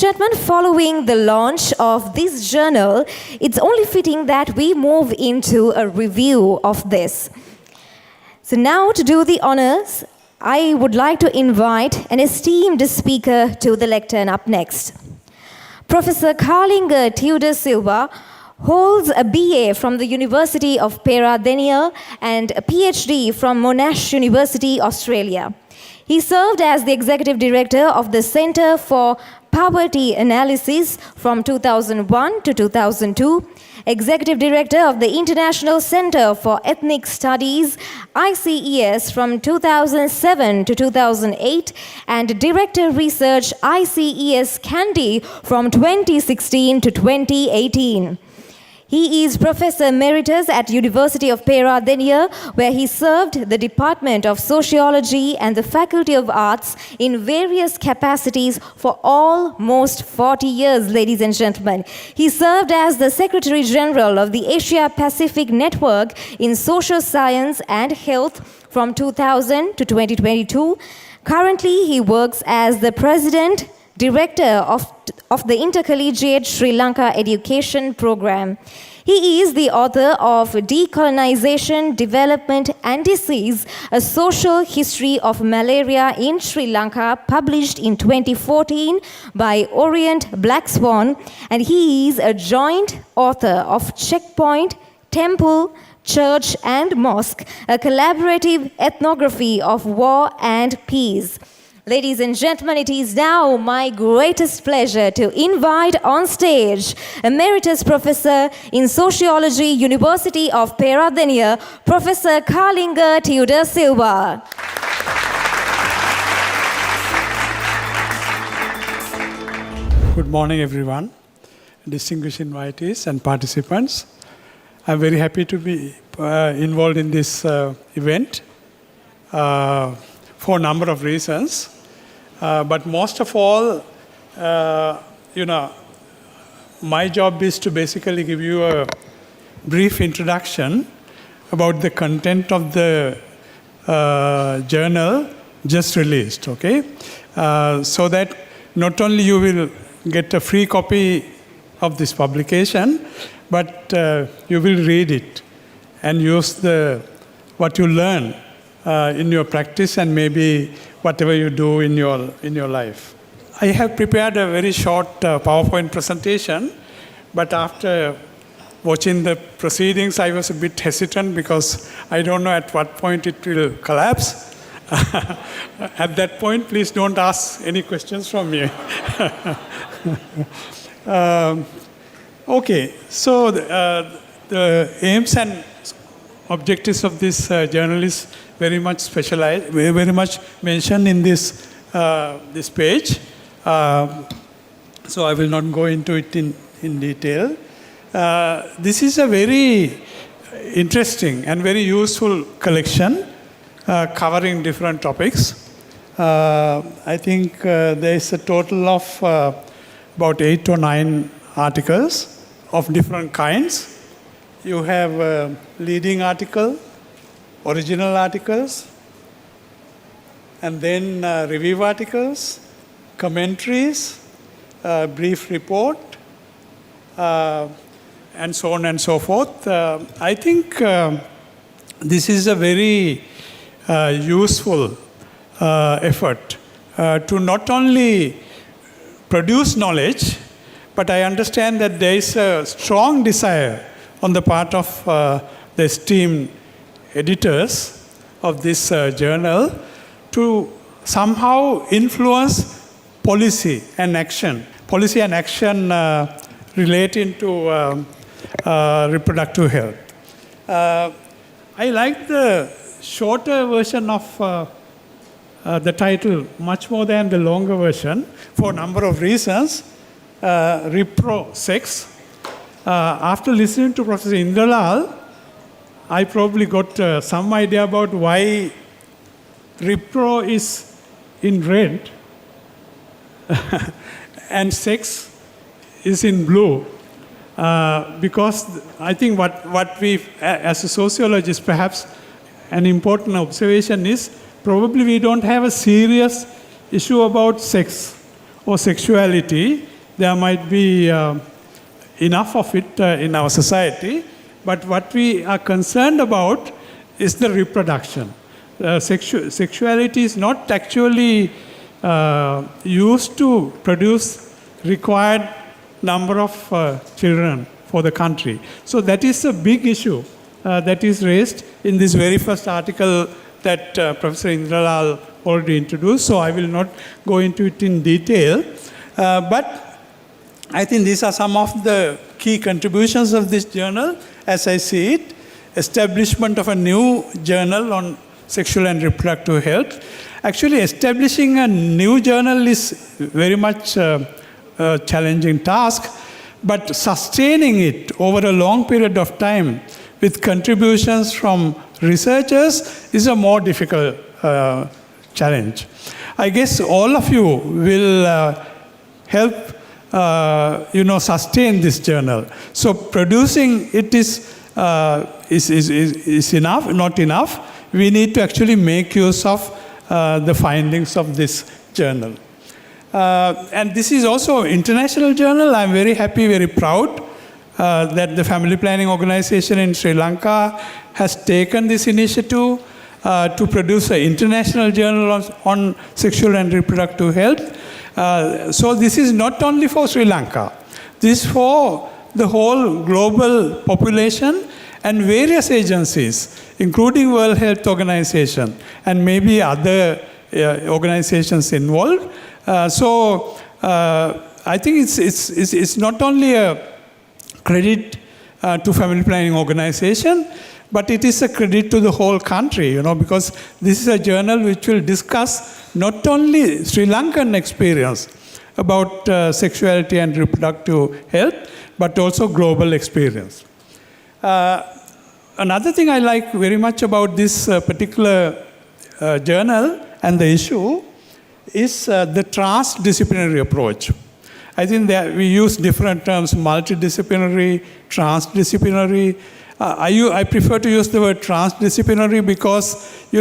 gentlemen, following the launch of this journal, it's only fitting that we move into a review of this. So now, to do the honors, I would like to invite an esteemed speaker to the lectern up next. Professor Kalinga Tudor Silva holds a BA from the University of Peradeniya and a PhD from Monash University, Australia. He served as the Executive Director of the Center for Poverty Analysis from 2001 to 2002, Executive Director of the International Center for Ethnic Studies, ICES, from 2007 to 2008, and Director Research, ICES 𝐑𝐞𝐯, from 2016 to 2018. He is Professor Emeritus at University of Peradeniya, where he served the Department of Sociology and the Faculty of Arts in various capacities for almost 40 years, ladies and gentlemen. He served as the Secretary General of the Asia Pacific Network in Social Science and Health from 2000 to 2022. Currently, he works as the President Director of the Intercollegiate Sri Lanka Education Program. He is the author of Decolonization, Development and Disease, A Social History of Malaria in Sri Lanka, published in 2014 by Orient Black Swan, and he is a joint author of Checkpoint, Temple, Church and Mosque, a collaborative ethnography of war and peace. Ladies and gentlemen, it is now my greatest pleasure to invite on stage Emeritus Professor in Sociology, University of Peradeniya, Professor Kalinga Tudor Silva. Good morning, everyone, distinguished invitees and participants. I'm very happy to be involved in this event for a number of reasons. But most of all, my job is to basically give you a brief introduction about the content of the journal just released, okay? So that not only you will get a free copy of this publication, but you will read it and use what you learn in your practice and maybe whatever you do in your life. I have prepared a very short PowerPoint presentation, but after watching the proceedings, I was a bit hesitant because I don't know at what point it will collapse. At that point, please don't ask any questions from me. Okay, so the aims and objectives of this journal is very much specialized, very much mentioned in this page. So I will not go into it in detail. This is a very interesting and very useful collection covering different topics. I think there is a total of about 8 or 9 articles of different kinds. You have a leading article, original articles, and then review articles, commentaries, brief report, and so on and so forth. I think this is a very useful effort to not only produce knowledge, but I understand that there is a strong desire on the part of the esteemed editors of this journal to somehow influence policy and action relating to reproductive health. I like the shorter version of the title much more than the longer version for a number of reasons. ReproSex. After listening to Professor Indralal, I probably got some idea about why Repro is in red and sex is in blue. Because I think what we, as a sociologist, perhaps an important observation is probably we don't have a serious issue about sex or sexuality there might be enough of it in our society, but what we are concerned about is the reproduction. Sexuality is not actually used to produce required number of children for the country. So that is a big issue that is raised in this very first article that Professor Indralal already introduced, so I will not go into it in detail. But I think these are some of the key contributions of this journal, as I see it. Establishment of a new journal on sexual and reproductive health. Actually, establishing a new journal is very much a challenging task, but sustaining it over a long period of time with contributions from researchers is a more difficult challenge. I guess all of you will help sustain this journal. So producing it is enough, not enough. We need to actually make use of the findings of this journal. And this is also an international journal. I'm very happy, very proud that the Family Planning Organization in Sri Lanka has taken this initiative to produce an international journal on sexual and reproductive health. So this is not only for Sri Lanka. This is for the whole global population and various agencies, including World Health Organization and maybe other organizations involved. So I think it's not only a credit to Family Planning Organization, but it is a credit to the whole country, because this is a journal which will discuss not only Sri Lankan experience about sexuality and reproductive health, but also global experience. Another thing I like very much about this particular journal and the issue is the transdisciplinary approach. I think that we use different terms, multidisciplinary, transdisciplinary. I prefer to use the word transdisciplinary because, we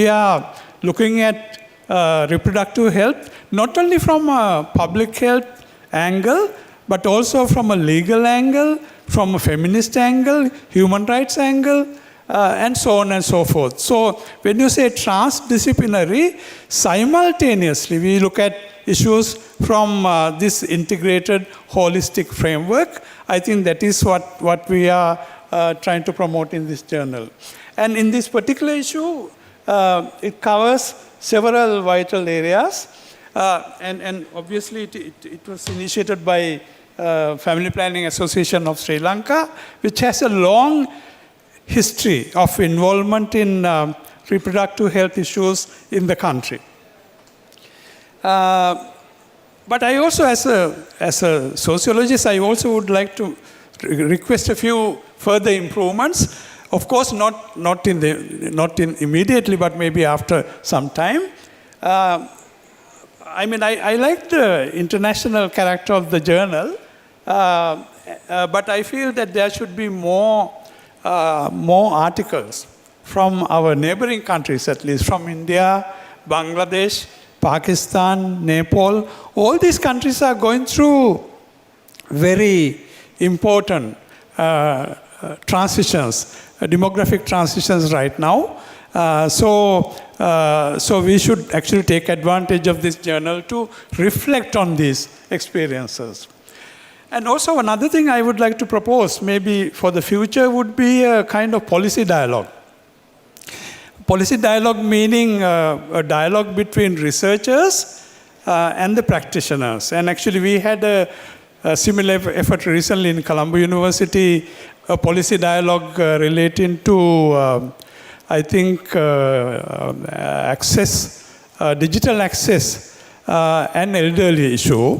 are looking at reproductive health, not only from a public health angle, but also from a legal angle, from a feminist angle, human rights angle, and so on and so forth. So when you say transdisciplinary, simultaneously we look at issues from this integrated holistic framework. I think that is what we are trying to promote in this journal. And in this particular issue, it covers several vital areas. And obviously it was initiated by Family Planning Association of Sri Lanka, which has a long history of involvement in reproductive health issues in the country. But I also, as a sociologist, I also would like to request a few further improvements. Of course, not immediately, but maybe after some time. I like the international character of the journal, but I feel that there should be more articles from our neighboring countries, at least from India, Bangladesh, Pakistan, Nepal. All these countries are going through very important transitions, demographic transitions right now. So we should actually take advantage of this journal to reflect on these experiences. And also another thing I would like to propose, maybe for the future, would be a kind of policy dialogue. Policy dialogue meaning a dialogue between researchers and the practitioners. And actually we had a similar effort recently in Colombo University, a policy dialogue relating to, I think, digital access, an elderly issue,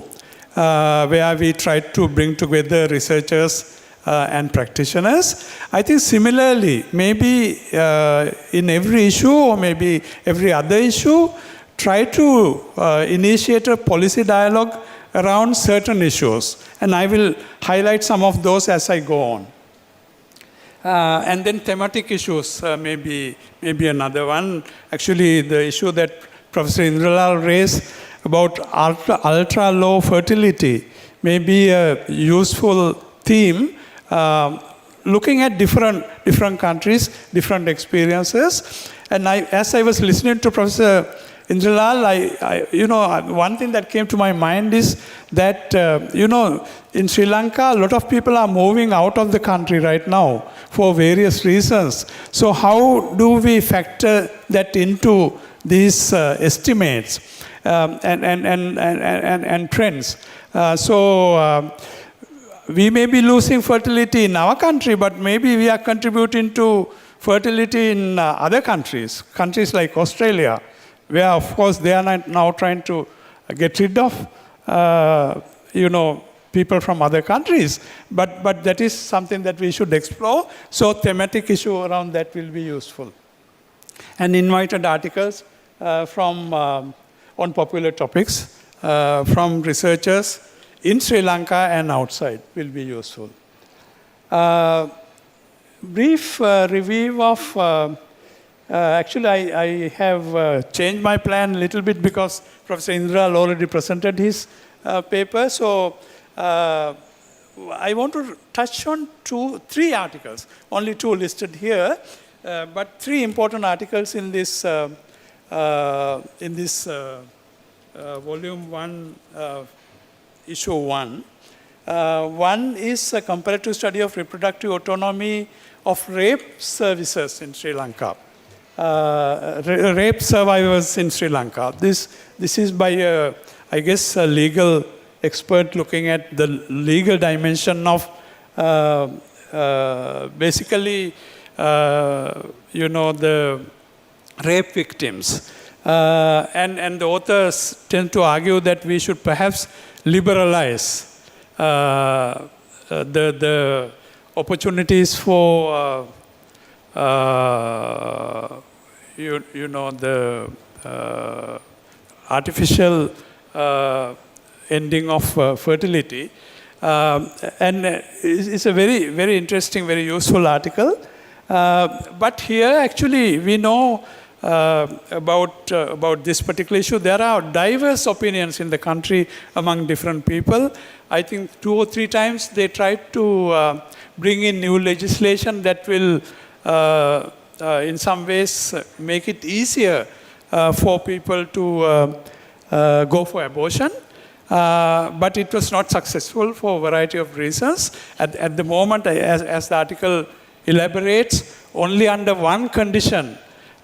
where we tried to bring together researchers and practitioners. I think similarly, maybe in every issue or maybe every other issue, try to initiate a policy dialogue around certain issues. And I will highlight some of those as I go on. And then thematic issues, maybe another one. Actually, the issue that Professor Indralal raised, about ultra low fertility may be a useful theme, looking at different countries, different experiences. And as I was listening to Professor Indralal, one thing that came to my mind is that, in Sri Lanka, a lot of people are moving out of the country right now for various reasons. So how do we factor that into these estimates and trends? We may be losing fertility in our country, but maybe we are contributing to fertility in other countries like Australia, where, of course, they are now trying to get rid of, people from other countries. But that is something that we should explore. So thematic issue around that will be useful. And invited articles on popular topics from researchers in Sri Lanka and outside will be useful. Brief review of, actually I have changed my plan a little bit because Professor Indral already presented his paper. So I want to touch on three articles, only two listed here, but three important articles in this volume 1, issue 1. One is a comparative study of reproductive autonomy of rape services in Sri Lanka. Rape survivors in Sri Lanka. This is by, I guess, a legal expert looking at the legal dimension of basically, the rape victims. And the authors tend to argue that we should perhaps liberalize the opportunities for the artificial ending of fertility. And it's a very, very interesting, very useful article. But here, actually, we know about this particular issue. There are diverse opinions in the country among different people. I think 2 or 3 times they tried to bring in new legislation that will, in some ways, make it easier for people to go for abortion. But it was not successful for a variety of reasons. At the moment, as the article elaborates, only under one condition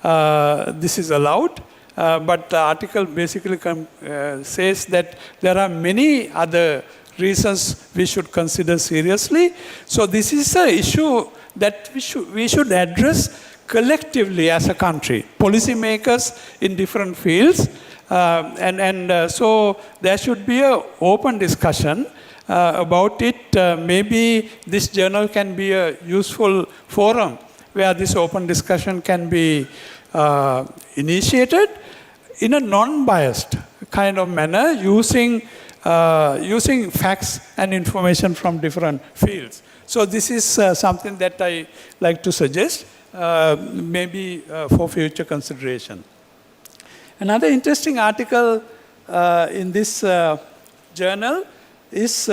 this is allowed. But the article basically says that there are many other reasons we should consider seriously. So this is an issue that we should address collectively as a country, policymakers in different fields. So there should be an open discussion about it. Maybe this journal can be a useful forum where this open discussion can be initiated in a non-biased kind of manner, using facts and information from different fields. So this is something that I like to suggest, maybe for future consideration. Another interesting article in this journal is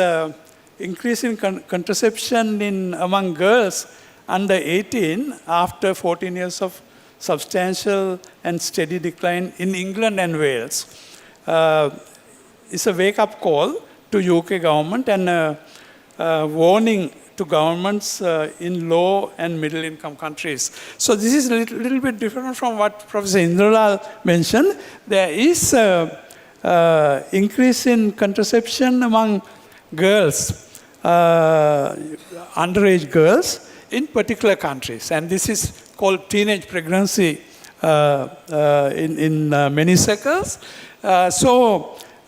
increase in contraception among girls under 18 after 14 years of substantial and steady decline in England and Wales. It's a wake-up call to UK government and a warning to governments in low and middle income countries. So this is a little bit different from what Professor Indralal mentioned. There is increase in contraception among girls, underage girls, in particular countries. And this is called teenage pregnancy in many circles.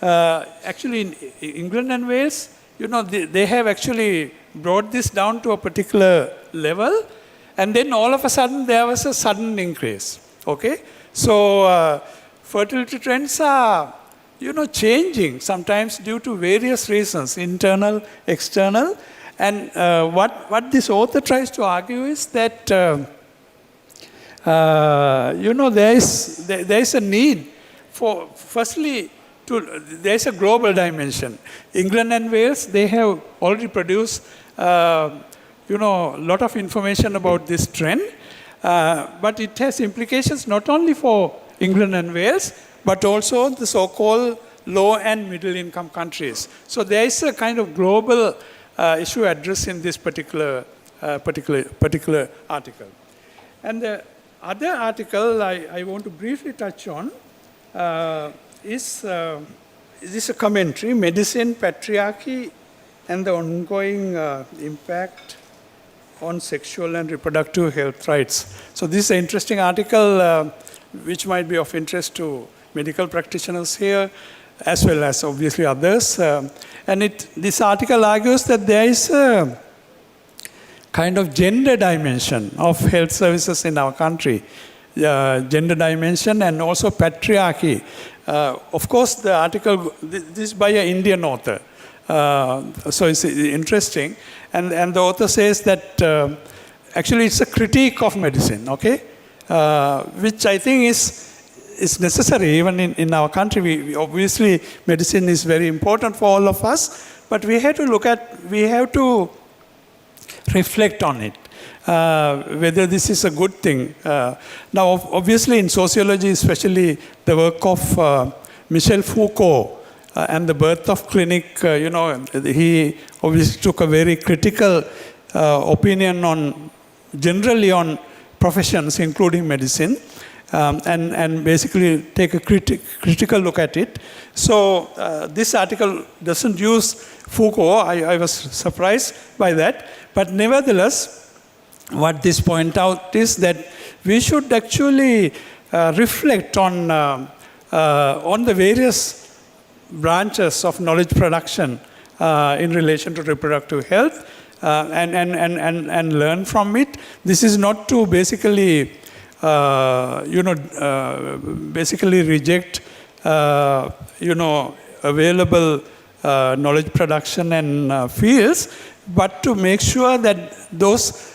Actually in England and Wales, they have actually brought this down to a particular level, and then all of a sudden there was a sudden increase. Okay, so fertility trends are changing sometimes due to various reasons, internal, external, and what this author tries to argue is that there is a need for, firstly, there's a global dimension. England and Wales, they have already produced a lot of information about this trend, but it has implications not only for England and Wales, but also the so-called low and middle income countries. So there is a kind of global issue addressed in this particular article. And the other article I want to briefly touch on is a commentary, Medicine, Patriarchy, and the Ongoing Impact on Sexual and Reproductive Health Rights. So this is an interesting article which might be of interest to medical practitioners here, as well as obviously others. This article argues that there is a kind of gender dimension of health services in our country. Gender dimension and also patriarchy. Of course, the article, this is by an Indian author. So it's interesting. And the author says that actually it's a critique of medicine, okay? Which I think is necessary even in our country. We obviously, medicine is very important for all of us, but we have to reflect on it. Whether this is a good thing. Now, obviously in sociology, especially the work of Michel Foucault and the birth of clinic, he obviously took a very critical opinion generally on professions, including medicine, and basically take a critical look at it. So this article doesn't use Foucault. I was surprised by that. But nevertheless, what this point out is that we should actually reflect on the various branches of knowledge production in relation to reproductive health and learn from it. This is not to basically reject available knowledge production and fields, but to make sure that those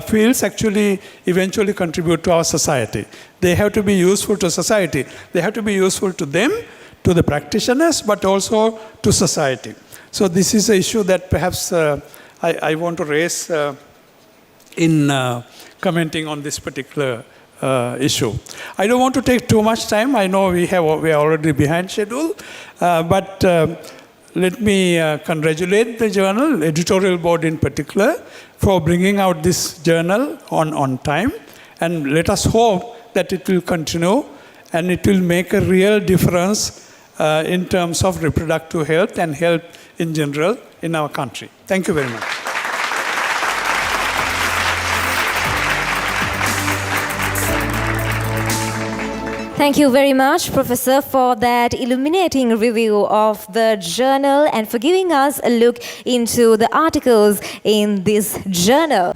fields actually eventually contribute to our society. They have to be useful to society. They have to be useful to them, to the practitioners, but also to society. So this is an issue that perhaps I want to raise in commenting on this particular issue. I don't want to take too much time. I know we are already behind schedule, but let me congratulate the journal, editorial board in particular, for bringing out this journal on time. And let us hope that it will continue and it will make a real difference in terms of reproductive health and health in general in our country. Thank you very much. Thank you very much, Professor, for that illuminating review of the journal and for giving us a look into the articles in this journal.